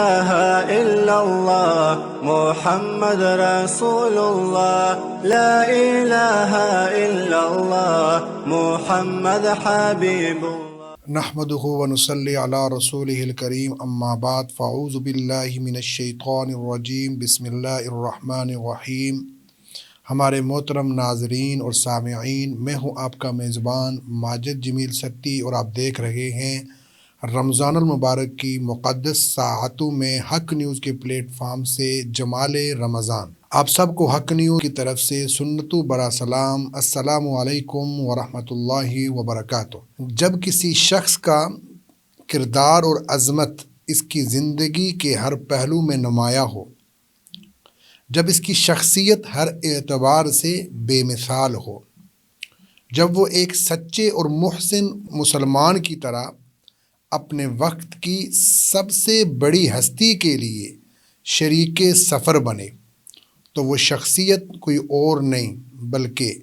إله إلا الله محمد رسول الله لا إله إلا الله محمد حبيب الله نحمده ونصلي على رسوله الكريم اما بعد فاعوذ باللہ من الشیطان الرجیم بسم اللہ الرحمن الرحیم۔ ہمارے محترم ناظرین اور سامعین، میں ہوں آپ کا میزبان ماجد جمیل ستی اور آپ دیکھ رہے ہیں رمضان المبارک کی مقدس ساعتوں میں حق نیوز کے پلیٹ فارم سے جمال رمضان۔ آپ سب کو حق نیوز کی طرف سے سنتو برا سلام، السلام علیکم ورحمۃ اللہ وبرکاتہ۔ جب کسی شخص کا کردار اور عظمت اس کی زندگی کے ہر پہلو میں نمایاں ہو، جب اس کی شخصیت ہر اعتبار سے بے مثال ہو، جب وہ ایک سچے اور محسن مسلمان کی طرح اپنے وقت کی سب سے بڑی ہستی کے لیے شریک سفر بنے، تو وہ شخصیت کوئی اور نہیں بلکہ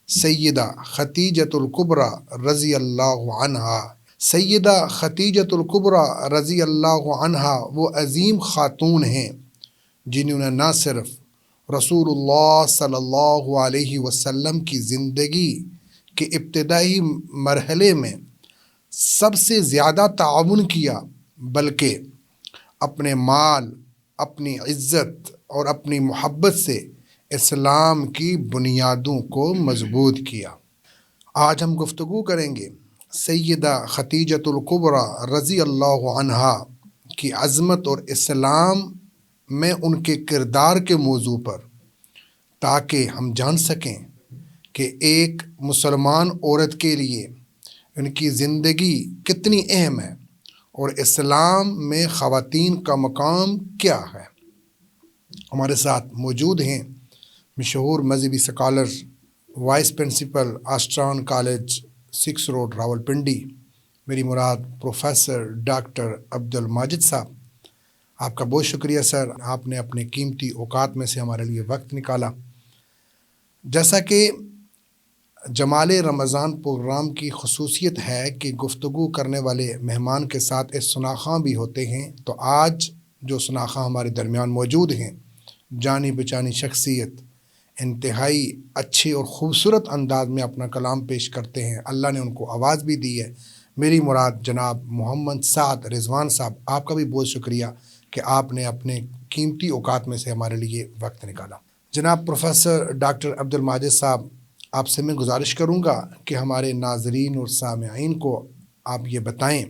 سیدہ خدیجۃ الکبریٰ رضی اللہ عنہا۔ سیدہ خدیجۃ الکبریٰ رضی اللہ عنہا وہ عظیم خاتون ہیں جنہوں نے نہ صرف رسول اللہ صلی اللہ علیہ وسلم کی زندگی کے ابتدائی مرحلے میں سب سے زیادہ تعاون کیا، بلکہ اپنے مال، اپنی عزت اور اپنی محبت سے اسلام کی بنیادوں کو مضبوط کیا۔ آج ہم گفتگو کریں گے سیدہ خدیجۃ الکبریٰ رضی اللہ عنہا کی عظمت اور اسلام میں ان کے کردار کے موضوع پر، تاکہ ہم جان سکیں کہ ایک مسلمان عورت کے لیے ان کی زندگی کتنی اہم ہے اور اسلام میں خواتین کا مقام کیا ہے۔ ہمارے ساتھ موجود ہیں مشہور مذہبی سکالر، وائس پرنسپل آسٹران کالج 6 روڈ راولپنڈی، میری مراد پروفیسر ڈاکٹر عبدالماجد صاحب۔ آپ کا بہت شکریہ سر، آپ نے اپنے قیمتی اوقات میں سے ہمارے لیے وقت نکالا۔ جیسا کہ جمال رمضان پروگرام کی خصوصیت ہے کہ گفتگو کرنے والے مہمان کے ساتھ اس شناخواں بھی ہوتے ہیں، تو آج جو شناخواں ہمارے درمیان موجود ہیں، جانی بچانی شخصیت، انتہائی اچھے اور خوبصورت انداز میں اپنا کلام پیش کرتے ہیں۔ اللہ نے ان کو آواز بھی دی ہے۔ میری مراد جناب محمد سعد رضوان صاحب، آپ کا بھی بہت شکریہ کہ آپ نے اپنے قیمتی اوقات میں سے ہمارے لیے وقت نکالا۔ جناب پروفیسر ڈاکٹر عبدالماجد صاحب، آپ سے میں گزارش کروں گا کہ ہمارے ناظرین اور سامعین کو آپ یہ بتائیں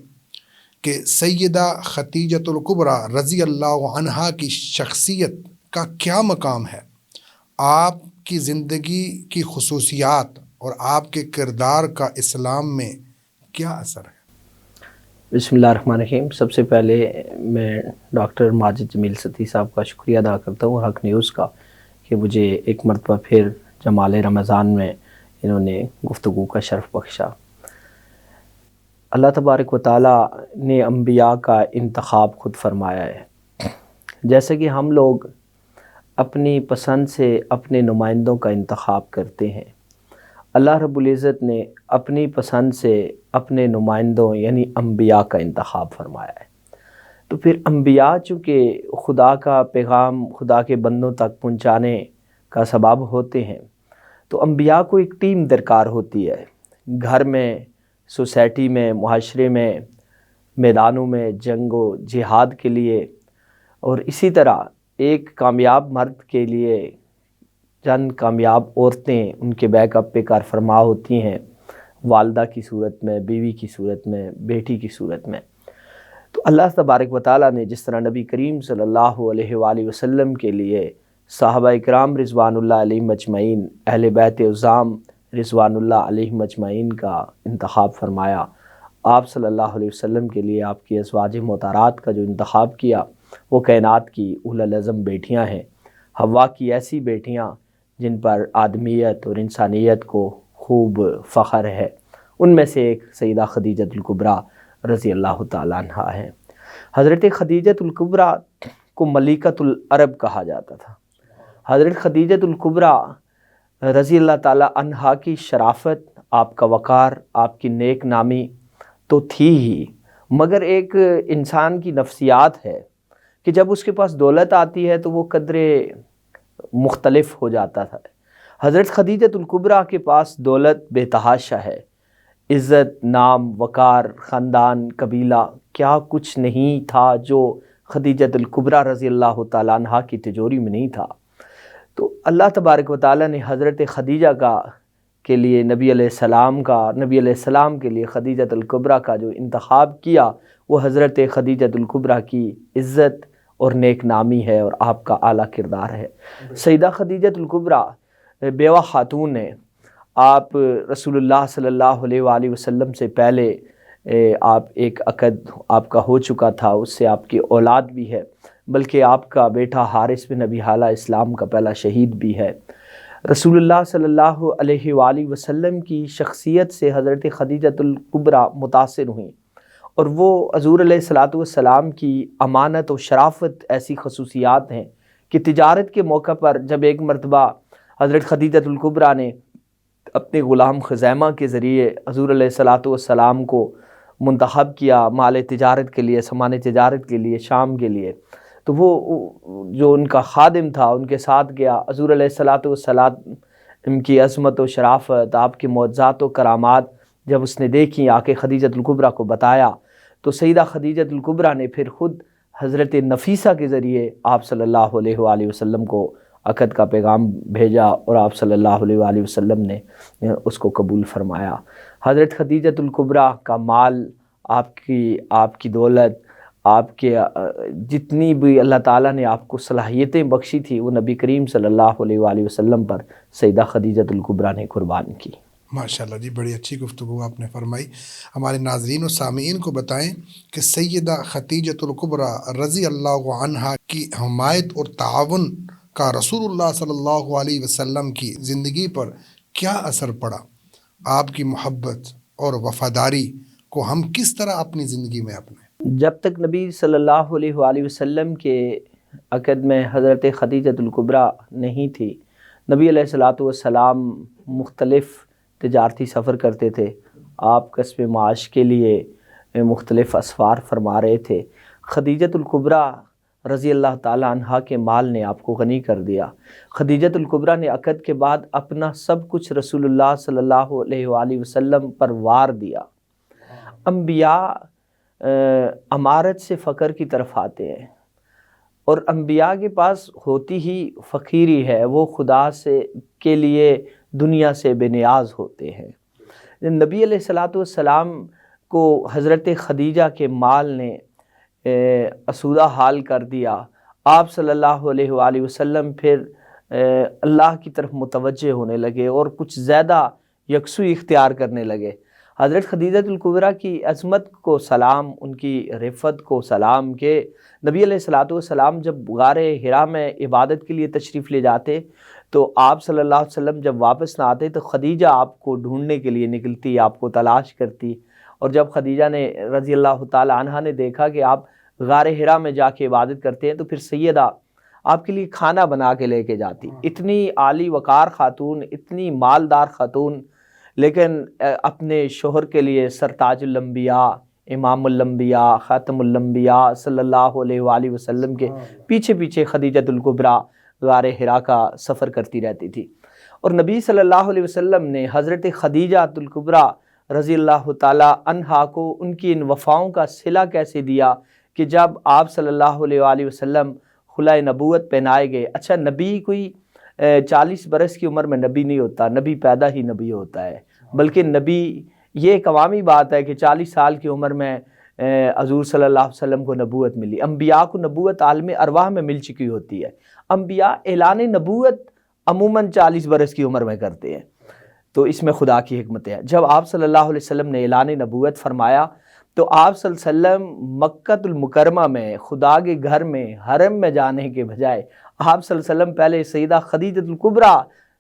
کہ سیدہ خدیجۃ الکبریٰ رضی اللہ عنہا کی شخصیت کا کیا مقام ہے، آپ کی زندگی کی خصوصیات اور آپ کے کردار کا اسلام میں کیا اثر ہے؟ بسم اللہ الرحمن الرحیم۔ سب سے پہلے میں ڈاکٹر ماجد جمیل ستی صاحب کا شکریہ ادا کرتا ہوں، حق نیوز کا، کہ مجھے ایک مرتبہ پھر جمال رمضان میں انہوں نے گفتگو کا شرف بخشا۔ اللہ تبارک و تعالیٰ نے انبیاء کا انتخاب خود فرمایا ہے۔ جیسے کہ ہم لوگ اپنی پسند سے اپنے نمائندوں کا انتخاب کرتے ہیں، اللہ رب العزت نے اپنی پسند سے اپنے نمائندوں یعنی انبیاء کا انتخاب فرمایا ہے۔ تو پھر انبیاء چونکہ خدا کا پیغام خدا کے بندوں تک پہنچانے کا سبب ہوتے ہیں، تو انبیاء کو ایک ٹیم درکار ہوتی ہے۔ گھر میں، سوسائٹی میں، معاشرے میں، میدانوں میں جنگ و جہاد کے لیے، اور اسی طرح ایک کامیاب مرد کے لیے چند کامیاب عورتیں ان کے بیک اپ پہ کار فرما ہوتی ہیں، والدہ کی صورت میں، بیوی کی صورت میں، بیٹی کی صورت میں۔ تو اللہ تبارک و تعالیٰ نے جس طرح نبی کریم صلی اللہ علیہ وآلہ وسلم کے لیے صحابہ اکرام رضوان اللہ علیہم اجمعین، اہل بیت عظام رضوان اللہ علیہم اجمعین کا انتخاب فرمایا، آپ صلی اللہ علیہ وسلم کے لیے آپ کی ازواج مطہرات کا جو انتخاب کیا، وہ کائنات کی اولو العزم بیٹیاں ہیں، حوا کی ایسی بیٹیاں جن پر آدمیت اور انسانیت کو خوب فخر ہے۔ ان میں سے ایک سیدہ خدیجۃ الکبریٰ رضی اللہ تعالیٰ عنہا ہیں۔ حضرت خدیجۃ الکبریٰ کو ملکۃ العرب کہا جاتا تھا۔ حضرت خدیجۃ الکبریٰ رضی اللہ تعالیٰ عنہا کی شرافت، آپ کا وقار، آپ کی نیک نامی تو تھی ہی، مگر ایک انسان کی نفسیات ہے کہ جب اس کے پاس دولت آتی ہے تو وہ قدرے مختلف ہو جاتا تھا۔ حضرت خدیجۃ الکبریٰ کے پاس دولت بے تحاشا ہے، عزت، نام، وقار، خاندان، قبیلہ، کیا کچھ نہیں تھا جو خدیجۃ الکبریٰ رضی اللہ تعالیٰ عنہ کی تجوری میں نہیں تھا۔ تو اللہ تبارک و تعالیٰ نے حضرت خدیجہ کے لیے نبی علیہ السلام کے لیے خدیجۃ الکبریٰ کا جو انتخاب کیا وہ حضرت خدیجۃ الکبریٰ کی عزت اور نیک نامی ہے اور آپ کا اعلیٰ کردار ہے۔ سیدہ خدیجۃ الکبریٰ بیوہ خاتون ہیں۔ آپ رسول اللہ صلی اللہ علیہ وآلہ وسلم سے پہلے آپ ایک عقد آپ کا ہو چکا تھا، اس سے آپ کی اولاد بھی ہے، بلکہ آپ کا بیٹا حارث بن ابی حالہ اسلام کا پہلا شہید بھی ہے۔ رسول اللہ صلی اللہ علیہ وآلہ وسلم کی شخصیت سے حضرت خدیجۃ الکبریٰ متاثر ہوئیں، اور وہ حضور علیہ الصلاۃ والسلام کی امانت و شرافت ایسی خصوصیات ہیں کہ تجارت کے موقع پر جب ایک مرتبہ حضرت خدیجۃ الکبریٰ نے اپنے غلام خزیمہ کے ذریعے حضور علیہ الصلاۃ والسلام کو منتخب کیا مال تجارت کے لیے، سامان تجارت کے لیے، شام کے لیے، تو وہ جو ان کا خادم تھا ان کے ساتھ گیا۔ حضور علیہ الصلاۃ والسلام ان کی عظمت و شرافت، آپ کے معجزات و کرامات جب اس نے دیکھی، آ کے خدیجۃ الکبریٰ کو بتایا، تو سیدہ خدیجۃ الکبریٰ نے پھر خود حضرت نفیسہ کے ذریعے آپ صلی اللہ علیہ وآلہ وسلم کو عقد کا پیغام بھیجا، اور آپ صلی اللہ علیہ وآلہ وسلم نے اس کو قبول فرمایا۔ حضرت خدیجۃ الکبریٰ کا مال، آپ کی دولت، آپ کے جتنی بھی اللہ تعالیٰ نے آپ کو صلاحیتیں بخشی تھی، وہ نبی کریم صلی اللہ علیہ وآلہ وسلم پر سیدہ خدیجۃ الکبریٰ نے قربان کی۔ ماشاءاللہ جی، بڑی اچھی گفتگو آپ نے فرمائی۔ ہمارے ناظرین و سامعین کو بتائیں کہ سیدہ خدیجۃ الکبریٰ رضی اللہ عنہا کی حمایت اور تعاون کا رسول اللہ صلی اللہ علیہ وسلم کی زندگی پر کیا اثر پڑا؟ آپ کی محبت اور وفاداری کو ہم کس طرح اپنی زندگی میں اپنائیں؟ جب تک نبی صلی اللہ علیہ وآلہ وسلم کے عقد میں حضرت خدیجۃ الکبریٰ نہیں تھی، نبی علیہ الصلاۃ والسلام مختلف تجارتی سفر کرتے تھے، آپ کسب معاش کے لیے مختلف اسفار فرما رہے تھے۔ خدیجۃ الکبریٰ رضی اللہ تعالیٰ عنہ کے مال نے آپ کو غنی کر دیا۔ خدیجۃ الکبریٰ نے عقد کے بعد اپنا سب کچھ رسول اللہ صلی اللہ علیہ وآلہ وسلم پر وار دیا۔ انبیاء امارت سے فقر کی طرف آتے ہیں، اور انبیاء کے پاس ہوتی ہی فقیری ہے، وہ خدا کے لیے دنیا سے بے نیاز ہوتے ہیں۔ نبی علیہ الصلاۃ والسلام کو حضرت خدیجہ کے مال نے اسودہ حال کر دیا۔ آپ صلی اللہ علیہ وآلہ وسلم پھر اللہ کی طرف متوجہ ہونے لگے اور کچھ زیادہ یکسوئی اختیار کرنے لگے۔ حضرت خدیجۃ الکبریٰ کی عظمت کو سلام، ان کی رفت کو سلام کہ نبی علیہ الصلاۃ والسلام جب غار حرا میں عبادت کے لیے تشریف لے جاتے تو آپ صلی اللہ علیہ وسلم جب واپس نہ آتے تو خدیجہ آپ کو ڈھونڈنے کے لیے نکلتی، آپ کو تلاش کرتی، اور جب خدیجہ نے رضی اللہ تعالی عنہا نے دیکھا کہ آپ غار حرا میں جا کے عبادت کرتے ہیں تو پھر سیدہ آپ کے لیے کھانا بنا کے لے کے جاتی۔ اتنی عالی وقار خاتون، اتنی مالدار خاتون، لیکن اپنے شوہر کے لیے سرتاج الانبیاء، امام الانبیاء، خاتم الانبیاء صلی اللہ علیہ وآلہ وسلم کے پیچھے پیچھے خدیجۃ الکبریٰ غار حرا کا سفر کرتی رہتی تھی۔ اور نبی صلی اللہ علیہ وسلم نے حضرت خدیجۃ الکبریٰ رضی اللہ تعالی عنہا کو ان کی ان وفاؤں کا صلہ کیسے دیا کہ جب آپ صلی اللہ علیہ وآلہ وسلم خلۂ نبوت پہنائے گئے۔ اچھا، نبی کوئی 40 برس کی عمر میں نبی نہیں ہوتا، نبی پیدا ہی نبی ہوتا ہے، بلکہ نبی یہ ایک عوامی بات ہے کہ 40 سال کی عمر میں حضور صلی اللہ علیہ وسلم کو نبوت ملی۔ انبیاء کو نبوت عالم ارواح میں مل چکی ہوتی ہے، انبیاء اعلان نبوت عموماً 40 برس کی عمر میں کرتے ہیں، تو اس میں خدا کی حکمت ہے۔ جب آپ صلی اللہ علیہ وسلم نے اعلان نبوت فرمایا تو آپ صلی اللہ علیہ وسلم مکہ المکرمہ میں خدا کے گھر میں حرم میں جانے کے بجائے آپ صلی اللہ علیہ وسلم پہلے سیدہ خدیجۃ الکبریٰ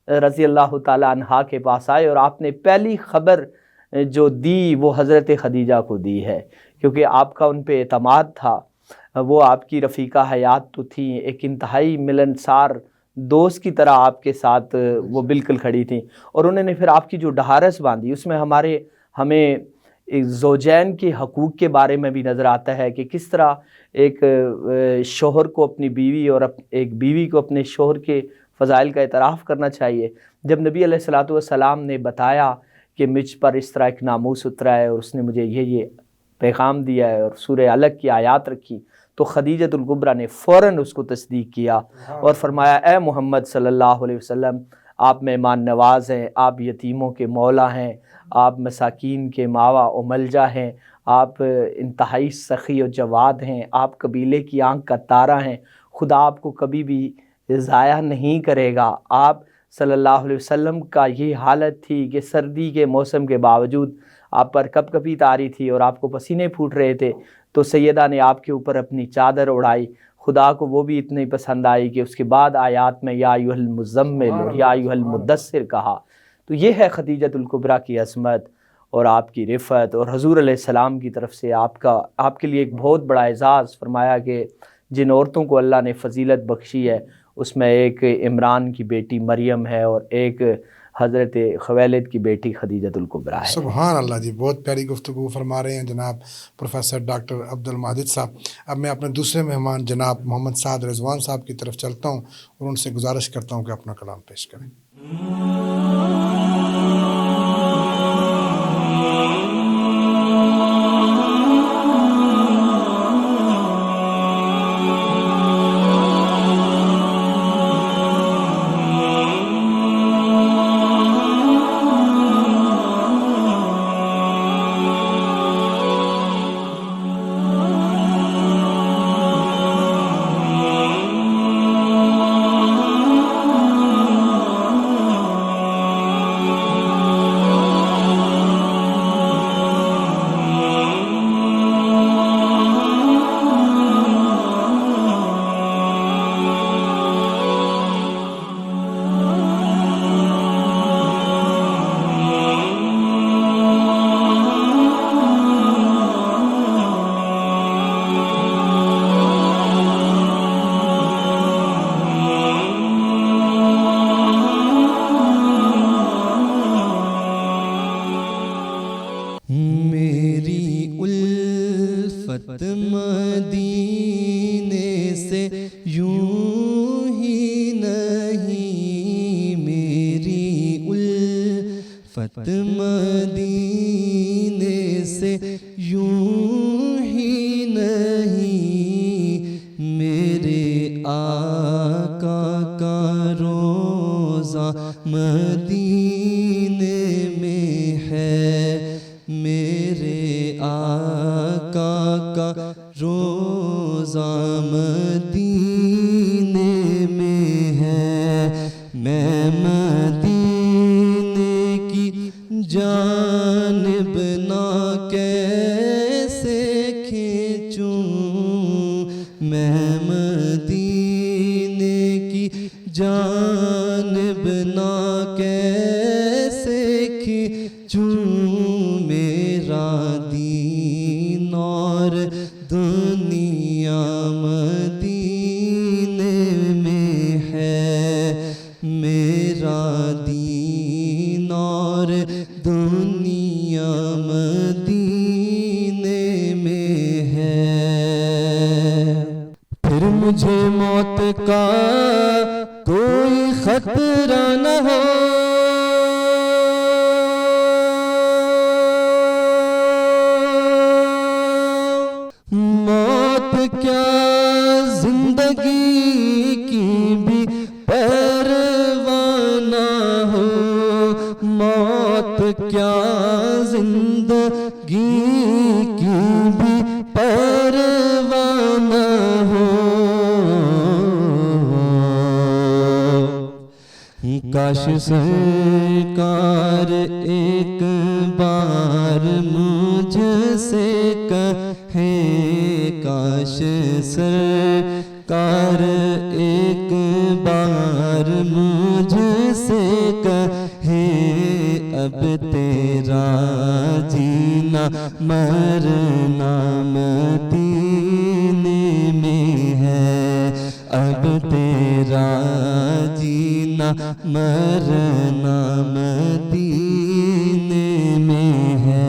رضی اللہ تعالی عنہا کے پاس آئے، اور آپ نے پہلی خبر جو دی وہ حضرت خدیجہ کو دی ہے، کیونکہ آپ کا ان پہ اعتماد تھا۔ وہ آپ کی رفیقہ حیات تو تھیں، ایک انتہائی ملنسار دوست کی طرح آپ کے ساتھ وہ بالکل کھڑی تھیں، اور انہوں نے پھر آپ کی جو ڈھارس باندھی اس میں ہمیں زوجین کے حقوق کے بارے میں بھی نظر آتا ہے کہ کس طرح ایک شوہر کو اپنی بیوی اور ایک بیوی کو اپنے شوہر کے فضائل کا اعتراف کرنا چاہیے۔ جب نبی علیہ الصلوۃ والسلام نے بتایا کہ مجھ پر اس طرح ایک ناموس اترا ہے اور اس نے مجھے یہ پیغام دیا ہے اور سورہ علق کی آیات رکھی، تو خدیجۃ الکبریٰ نے فوراً اس کو تصدیق کیا اور فرمایا اے محمد صلی اللہ علیہ وسلم، آپ مہمان نواز ہیں، آپ یتیموں کے مولا ہیں، آپ مساکین کے ماوا و ملجا ہیں، آپ انتہائی سخی و جواد ہیں، آپ قبیلے کی آنکھ کا تارہ ہیں، خدا آپ کو کبھی بھی ضائع نہیں کرے گا۔ آپ صلی اللہ علیہ وسلم کا یہ حالت تھی کہ سردی کے موسم کے باوجود آپ پر کپ کپی تاری تھی اور آپ کو پسینے پھوٹ رہے تھے، تو سیدہ نے آپ کے اوپر اپنی چادر اڑائی۔ خدا کو وہ بھی اتنی پسند آئی کہ اس کے بعد آیات میں یا ایھا المزمل یا ایھا المدثر کہا۔ تو یہ ہے خدیجۃ الکبریٰ کی عظمت اور آپ کی رفعت، اور حضور علیہ السلام کی طرف سے آپ کے لیے ایک بہت بڑا اعزاز فرمایا کہ جن عورتوں کو اللہ نے فضیلت بخشی ہے اس میں ایک عمران کی بیٹی مریم ہے اور ایک حضرت خویلد کی بیٹی خدیجۃ الکبریٰ ہے۔ سبحان اللہ جی، بہت پیاری گفتگو فرما رہے ہیں جناب پروفیسر ڈاکٹر عبد الماجد صاحب۔ اب میں اپنے دوسرے مہمان جناب محمد سعد رضوان صاحب کی طرف چلتا ہوں اور ان سے گزارش کرتا ہوں کہ اپنا کلام پیش کریں۔ مدینے سے یوں ہی نہیں، میری الفت مدینے سے یوں ہی نہیں، میرے آقا کا روزہ مدینے میں ہے، میرے آقا کا روزہ مدینے میں ہے، میں مدینے کی جانب نہ کیسے کھینچوں، میں مدینے کی جانب نہ کیسے کھینچوں، میرا دین اور دنیا مدینے میں ہے، میرا دین اور دنیا مدینے میں ہے، پھر مجھے موت کا کوئی خطرہ نہ ہو، موت کیا زندگی کی بھی پرواہ نہ ہو، موت کیا زندگی کی بھی پرواہ نہ ہو، کاش سرکار ایک بار مجھ سے کہے، کاش سرکار ایک بار مجھ سے کہے، اب تیرا جینا مرنا مدینے میں ہے، اب تیرا جینا مرنا مدینے میں ہے،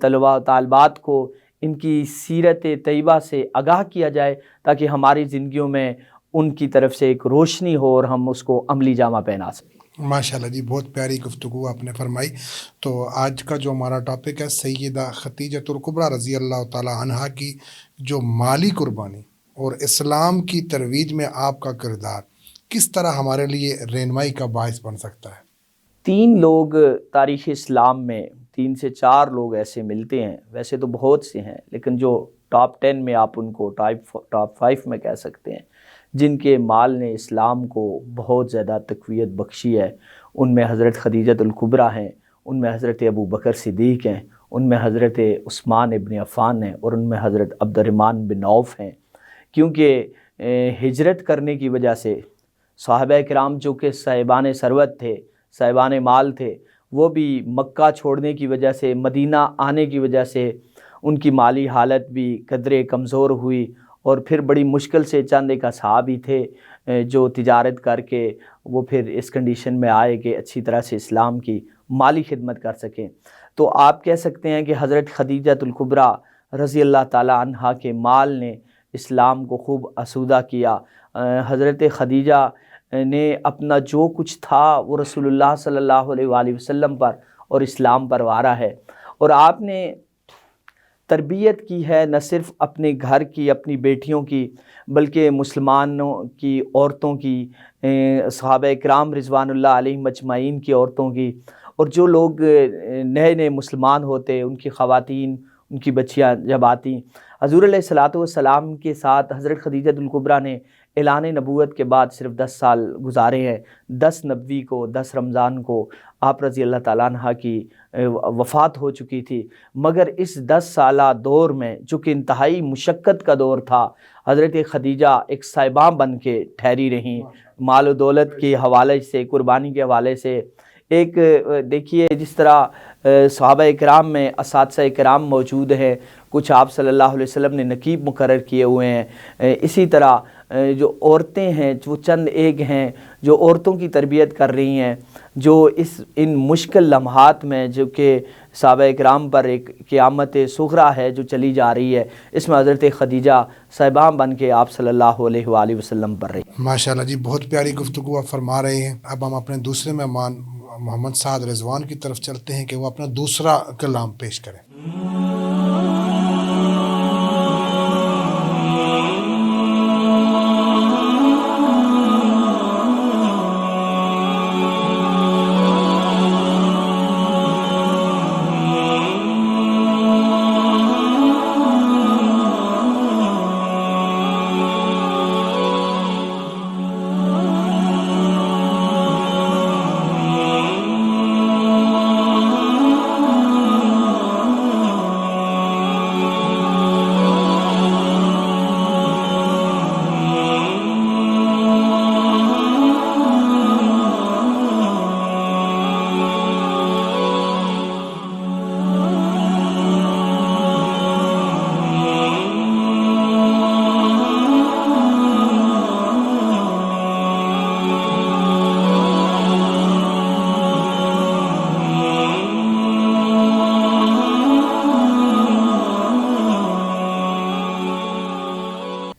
طلباء و طالبات کو ان کی سیرت طیبہ سے آگاہ کیا جائے تاکہ ہماری زندگیوں میں ان کی طرف سے ایک روشنی ہو اور ہم اس کو عملی جامہ پہنا سکیں۔ ماشاءاللہ جی، بہت پیاری گفتگو آپ نے فرمائی۔ تو آج کا جو ہمارا ٹاپک ہے سیدہ خدیجۃ الکبریٰ رضی اللہ تعالی عنہا کی جو مالی قربانی اور اسلام کی ترویج میں آپ کا کردار کس طرح ہمارے لیے رہنمائی کا باعث بن سکتا ہے۔ 3 لوگ تاریخ اسلام میں 3 سے 4 لوگ ایسے ملتے ہیں، ویسے تو بہت سے ہیں لیکن جو ٹاپ 10 میں آپ ان کو ٹاپ 5 میں کہہ سکتے ہیں جن کے مال نے اسلام کو بہت زیادہ تقویت بخشی ہے۔ ان میں حضرت خدیجۃ الکبریٰ ہیں، ان میں حضرت ابو بکر صدیق ہیں، ان میں حضرت عثمان ابن عفان ہیں اور ان میں حضرت عبد الرحمن بن عوف ہیں۔ کیونکہ ہجرت کرنے کی وجہ سے صحابہ کرام جو کہ صاحبان ثروت تھے، صاحبان مال تھے، وہ بھی مکہ چھوڑنے کی وجہ سے، مدینہ آنے کی وجہ سے ان کی مالی حالت بھی قدرے کمزور ہوئی، اور پھر بڑی مشکل سے چند ایک اصحاب ہی تھے جو تجارت کر کے وہ پھر اس کنڈیشن میں آئے کہ اچھی طرح سے اسلام کی مالی خدمت کر سکیں۔ تو آپ کہہ سکتے ہیں کہ حضرت خدیجۃ الکبریٰ رضی اللہ تعالی عنہا کے مال نے اسلام کو خوب اسودہ کیا۔ حضرت خدیجہ نے اپنا جو کچھ تھا وہ رسول اللہ صلی اللہ علیہ وآلہ وسلم پر اور اسلام پر وارا ہے، اور آپ نے تربیت کی ہے نہ صرف اپنے گھر کی، اپنی بیٹیوں کی، بلکہ مسلمانوں کی عورتوں کی، صحابہ کرام رضوان اللہ علیہم اجمعین کی عورتوں کی، اور جو لوگ نئے نئے مسلمان ہوتے ان کی خواتین، ان کی بچیاں جب آتی، حضور علیہ الصلوۃ والسلام کے ساتھ حضرت خدیجۃ الکبریٰ نے اعلان نبوت کے بعد صرف 10 سال گزارے ہیں۔ 10 نوی کو 10 رمضان کو آپ رضی اللہ تعالیٰ عنہ کی وفات ہو چکی تھی، مگر اس 10 سالہ دور میں جو کہ انتہائی مشقت کا دور تھا، حضرت خدیجہ ایک صاحباں بن کے ٹھہری رہیں، مال و دولت کے حوالے سے، قربانی کے حوالے سے۔ ایک دیکھیے جس طرح صحابہ کرام میں اساتذہ کرام موجود ہیں، کچھ آپ صلی اللہ علیہ وسلم نے نقیب مقرر کیے ہوئے ہیں، اسی طرح جو عورتیں ہیں وہ چند ایک ہیں جو عورتوں کی تربیت کر رہی ہیں، جو ان مشکل لمحات میں جو کہ صحابہ کرام پر ایک قیامت صغریٰ ہے جو چلی جا رہی ہے، اس میں حضرت خدیجہ صاحباں بن کے آپ صلی اللہ علیہ وآلہ وسلم پر رہی۔ ماشاءاللہ جی، بہت پیاری گفتگو آپ فرما رہے ہیں۔ اب ہم اپنے دوسرے مہمان محمد سعد رضوان کی طرف چلتے ہیں کہ وہ اپنا دوسرا کلام پیش کریں۔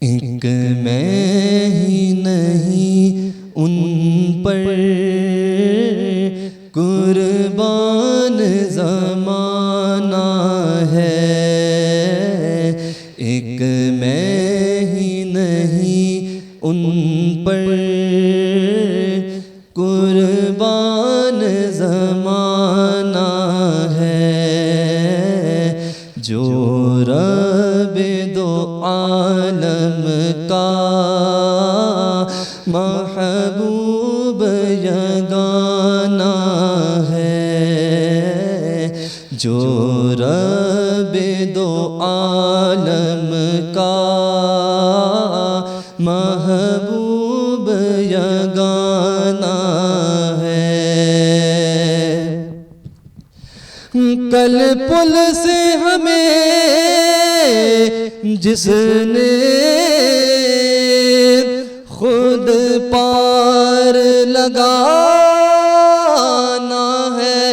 ایک میں ہی نہیں ان پر قربان زمانہ ہے، ایک میں ہی نہیں ان پر قربان زمانہ ہے، جو رب دو عالم کا محبوب یگانہ ہے، جو رب دو عالم کا محبوب یگانہ ہے۔ کل پل سے ہمیں جس نے خود پار لگانا ہے،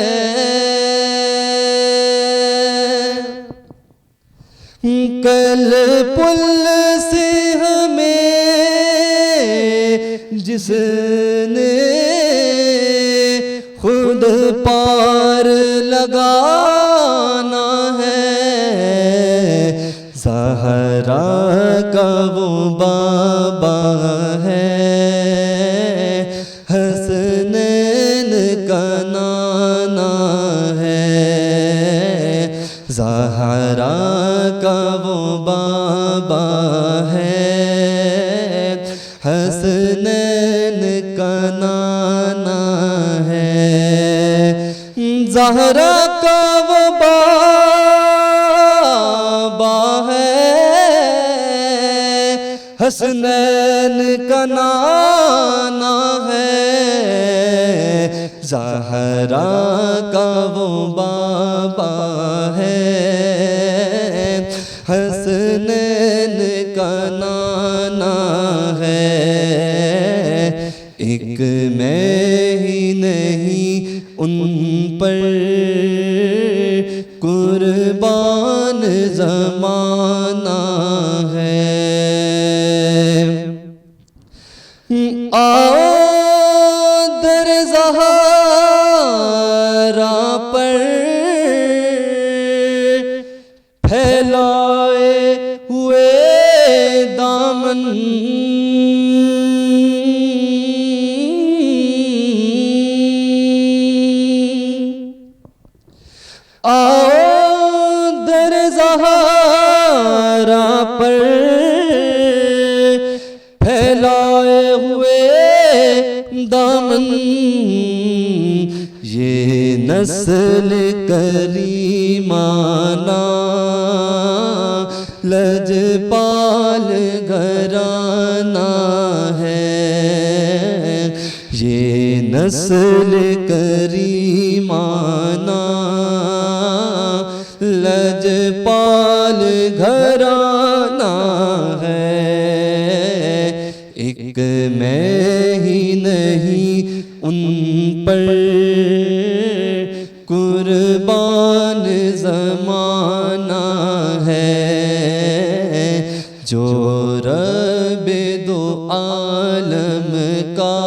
کل پل سے ہمیں جس نے خود پار لگانا ہے، زہرا کا وہ بابا ہے، حسنین کا نانا ہے، زہرا کا وہ بابا ہے، حسنین کا نانا ہے، زہرا کا وہ بابا ہے، حسنین کا نانا ہے، زہرا کا وہ بابا ہے، حسنین کا نانا ہے، ایک میں ہی نہیں ان پر قربان زمانہ ہے، آؤ در زہرا پر پھیلائے ہوئے دامن، آؤ در زہرا پر پھیلائے ہوئے دامن، یہ نسل کریمانہ لجپال گھرانہ ہے، یہ نسل کریمانہ لجپال گھرانہ ہے، ایک میں ہی نہیں ان پر قربان زمانہ ہے، جو رب دو عالم کا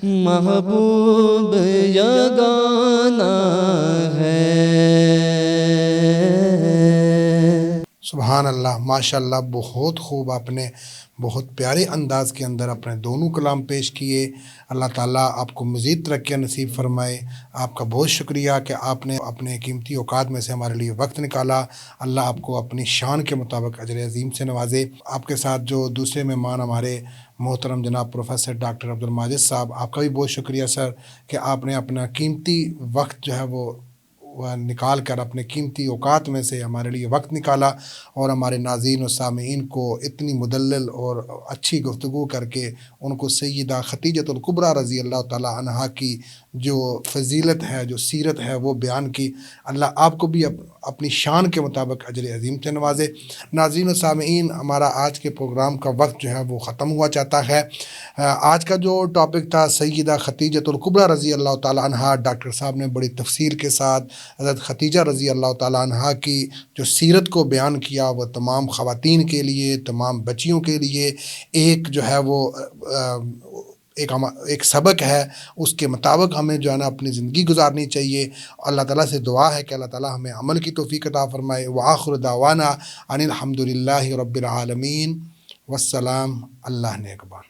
محبوب یگانہ ہے۔ سبحان اللہ، ماشاء اللہ، بہت خوب، آپ نے بہت پیارے انداز کے اندر اپنے دونوں کلام پیش کیے۔ اللہ تعالیٰ آپ کو مزید ترقیاں نصیب فرمائے۔ آپ کا بہت شکریہ کہ آپ نے اپنے قیمتی اوقات میں سے ہمارے لیے وقت نکالا۔ اللہ آپ کو اپنی شان کے مطابق اجر عظیم سے نوازے۔ آپ کے ساتھ جو دوسرے مہمان ہمارے محترم جناب پروفیسر ڈاکٹر عبدالماجد صاحب، آپ کا بھی بہت شکریہ سر کہ آپ نے اپنا قیمتی وقت جو ہے وہ نکال کر اپنے قیمتی اوقات میں سے ہمارے لیے وقت نکالا اور ہمارے ناظرین و سامعین کو اتنی مدلل اور اچھی گفتگو کر کے ان کو سیدہ خدیجۃ الکبریٰ رضی اللہ تعالیٰ عنہا کی جو فضیلت ہے، جو سیرت ہے، وہ بیان کی۔ اللہ آپ کو بھی اپنی شان کے مطابق اجر عظیم سے نوازے۔ ناظرین و سامعین، ہمارا آج کے پروگرام کا وقت جو ہے وہ ختم ہوا چاہتا ہے۔ آج کا جو ٹاپک تھا سیدہ خدیجۃ الکبریٰ رضی اللہ تعالیٰ عنہا، ڈاکٹر صاحب نے بڑی تفصیل کے ساتھ حضرت خدیجہ رضی اللہ تعالیٰ عنہا کی جو سیرت کو بیان کیا، وہ تمام خواتین کے لیے، تمام بچیوں کے لیے ایک جو ہے وہ ایک سبق ہے۔ اس کے مطابق ہمیں جو ہے نا اپنی زندگی گزارنی چاہیے۔ اللہ تعالیٰ سے دعا ہے کہ اللہ تعالیٰ ہمیں عمل کی توفیق عطا فرمائے۔ وآخر دعوانا ان الحمد للہ رب العالمین، والسلام، اللہ نگہبان۔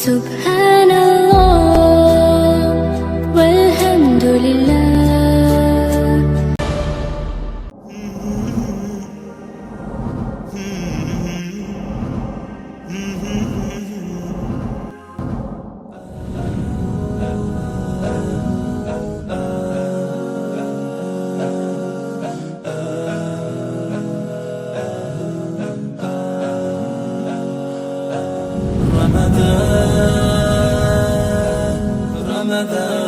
سبحان اللہ والحمد للہ. رمضان